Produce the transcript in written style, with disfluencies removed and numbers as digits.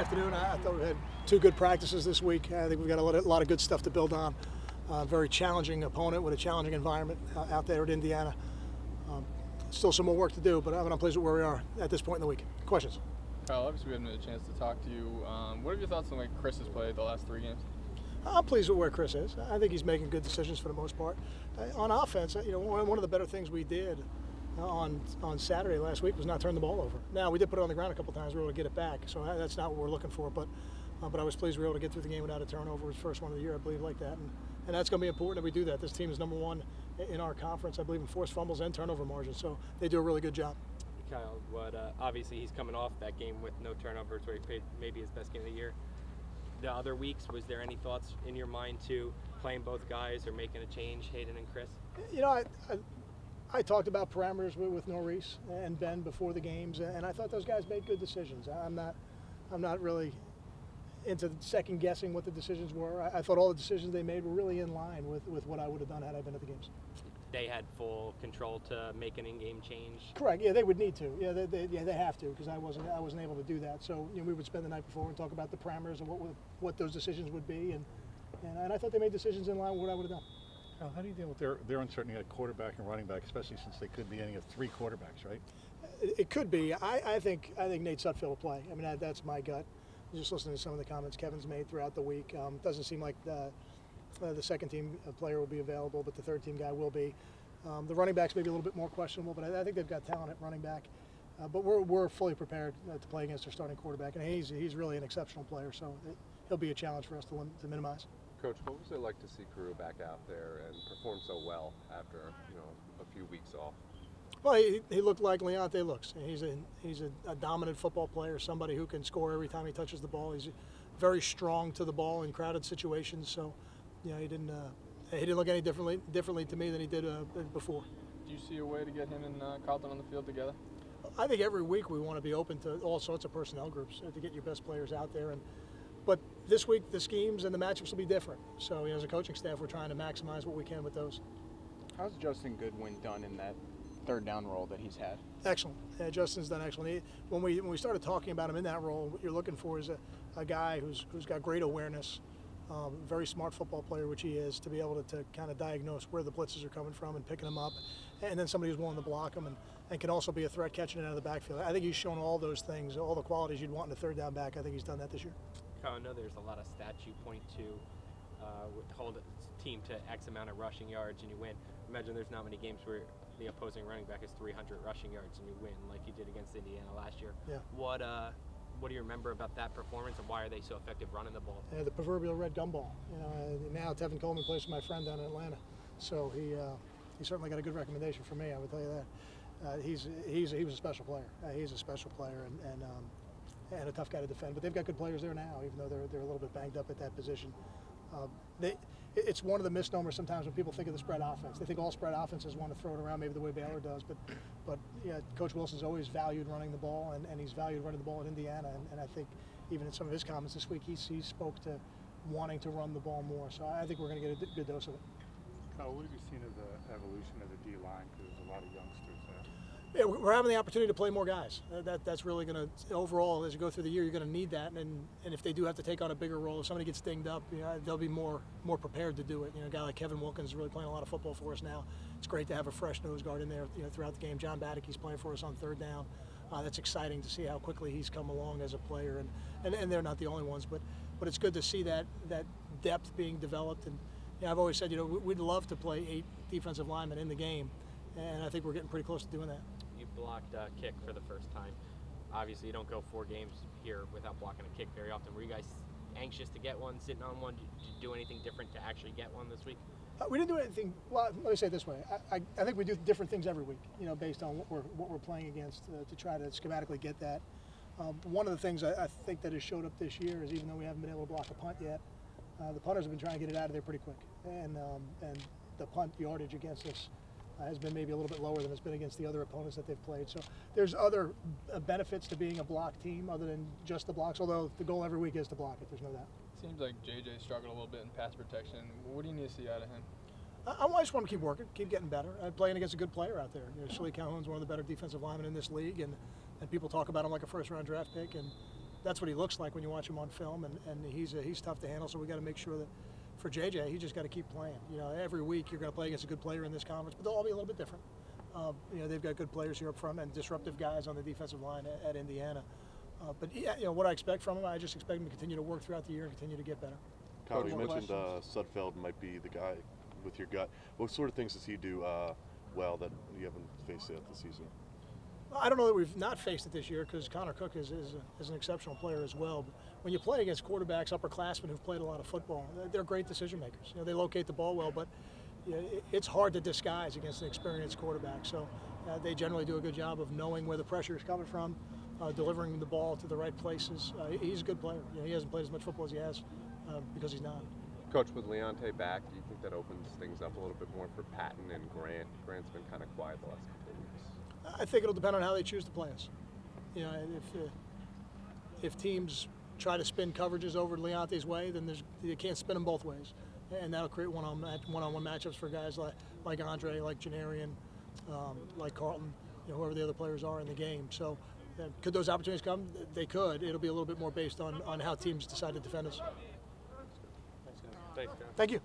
afternoon. I thought we had two good practices this week. I think we've got a lot of good stuff to build on. Very challenging opponent with a challenging environment out there at Indiana. Still some more work to do, but I'm pleased with where we are at this point in the week. Questions? Kyle, obviously we haven't had a chance to talk to you. What are your thoughts on Chris has played the last 3 games? I'm pleased with where Chris is. I think he's making good decisions for the most part. On offense, one of the better things we did on Saturday last week was not turn the ball over. Now, we did put it on the ground a couple times. We were able to get it back, so that's not what we're looking for. But I was pleased we were able to get through the game without a turnover. It was the first one of the year, I believe, like that. And that's going to be important that we do that. This team is #1 in our conference, I believe, in forced fumbles and turnover margin. So they do a really good job. Kyle, obviously he's coming off that game with no turnovers where he played maybe his best game of the year. The other weeks, was there any thoughts in your mind to playing both guys or making a change, Hayden and Chris? I talked about parameters with Norris and Ben before the games, and I thought those guys made good decisions. I'm not really into second guessing what the decisions were. I thought all the decisions they made were really in line with what I would have done had I been at the games. They had full control to make an in-game change. Correct. Yeah, they would need to. Yeah, they have to, because I wasn't able to do that. So we would spend the night before and talk about the parameters and what those decisions would be, and I thought they made decisions in line with what I would have done. How do you deal with their uncertainty at quarterback and running back, especially since they could be ending at 3 quarterbacks, right? It could be. I think Nate Sudfeld will play. I mean, that's my gut. Just listening to some of the comments Kevin's made throughout the week, doesn't seem like the second team player will be available, but the third team guy will be. The running backs may be a little bit more questionable, but I think they've got talent at running back. But we're fully prepared to play against their starting quarterback, and he's really an exceptional player, so he'll be a challenge for us to minimize. Coach, what was it like to see Carew back out there and perform so well after a few weeks off? Well, he looked like Leonte looks. He's a dominant football player, somebody who can score every time he touches the ball. He's very strong to the ball in crowded situations. So, he didn't look any differently to me than he did before. Do you see a way to get him and Carlton on the field together? I think every week we want to be open to all sorts of personnel groups to get your best players out there. But this week the schemes and the matchups will be different. So, as a coaching staff, we're trying to maximize what we can with those. How's Justin Goodwin done in that third down role that he's had? Excellent. Yeah, Justin's done excellent. When we started talking about him in that role, what you're looking for is a guy who's got great awareness, very smart football player, which he is, to be able to kind of diagnose where the blitzes are coming from and picking them up, and then somebody who's willing to block them and can also be a threat catching it out of the backfield. I think he's shown all those things, all the qualities you'd want in a third down back. I think he's done that this year. I know there's a lot of stats you point to hold a team to X amount of rushing yards and you win. Imagine there's not many games where the opposing running back is 300 rushing yards and you win like you did against Indiana last year. Yeah. What do you remember about that performance and why are they so effective running the ball? Yeah, the proverbial red gumball. Now Tevin Coleman plays for my friend down in Atlanta, so he certainly got a good recommendation from me. I would tell you that. He was a special player. He's a special player and a tough guy to defend. But they've got good players there now, even though they're a little bit banged up at that position. It's one of the misnomers sometimes when people think of the spread offense. They think all spread offenses want to throw it around maybe the way Baylor does, but yeah, Coach Wilson's always valued running the ball, and he's valued running the ball at Indiana, and I think even in some of his comments this week, he spoke to wanting to run the ball more. So I think we're going to get a good dose of it. Kyle, what have you seen of the evolution of the D-line? Because there's a lot of youngsters there. Yeah, we're having the opportunity to play more guys. That's really going to, overall, as you go through the year, you're going to need that. And if they do have to take on a bigger role, if somebody gets dinged up, they'll be more prepared to do it. A guy like Kevin Wilkins is really playing a lot of football for us now. It's great to have a fresh nose guard in there throughout the game. John Badicky's playing for us on third down. That's exciting to see how quickly he's come along as a player. And they're not the only ones, but it's good to see that depth being developed. And I've always said, we'd love to play 8 defensive linemen in the game, and I think we're getting pretty close to doing that. You blocked a kick for the first time. Obviously, you don't go 4 games here without blocking a kick very often. Were you guys anxious to get one, sitting on one? Did you do anything different to actually get one this week? We didn't do anything. Well, let me say it this way. I think we do different things every week, based on what we're playing against to try to schematically get that. One of the things I think that has showed up this year is even though we haven't been able to block a punt yet, the punters have been trying to get it out of there pretty quick, and the punt yardage against us has been maybe a little bit lower than it's been against the other opponents that they've played. So there's other benefits to being a block team other than just the blocks, although the goal every week is to block it, there's no doubt. Seems like JJ struggled a little bit in pass protection. What do you need to see out of him? I just want to keep working, keep getting better. Playing against a good player out there. Shalik Calhoun's one of the better defensive linemen in this league, and people talk about him like a first-round draft pick, and that's what he looks like when you watch him on film, and he's tough to handle. So we got to make sure that for JJ, he just got to keep playing. You know, every week you're going to play against a good player in this conference, but they'll all be a little bit different. You know, they've got good players here up front and disruptive guys on the defensive line at Indiana. But yeah, you know what I expect from him, I just expect him to continue to work throughout the year and continue to get better. Kyle, you More mentioned questions? Sudfeld might be the guy with your gut. What sort of things does he do well that you haven't faced yet this season? I don't know that we've not faced it this year because Connor Cook is an exceptional player as well. But when you play against quarterbacks, upperclassmen who've played a lot of football, they're great decision makers. You know, they locate the ball well, but you know, it's hard to disguise against an experienced quarterback. So they generally do a good job of knowing where the pressure is coming from, delivering the ball to the right places. He's a good player. You know, he hasn't played as much football as he has because he's not. Coach, with Leonte back, do you think that opens things up a little bit more for Patton and Grant? Grant's been kind of quiet the last couple of weeks. I think it'll depend on how they choose to play us. You know, if teams try to spin coverages over Leonte's way, then you can't spin them both ways, and that'll create one-on-one matchups for guys like Andre, like Janarian, like Carlton, you know, whoever the other players are in the game. So, could those opportunities come? They could. It'll be a little bit more based on how teams decide to defend us. Thanks, John. Thank you.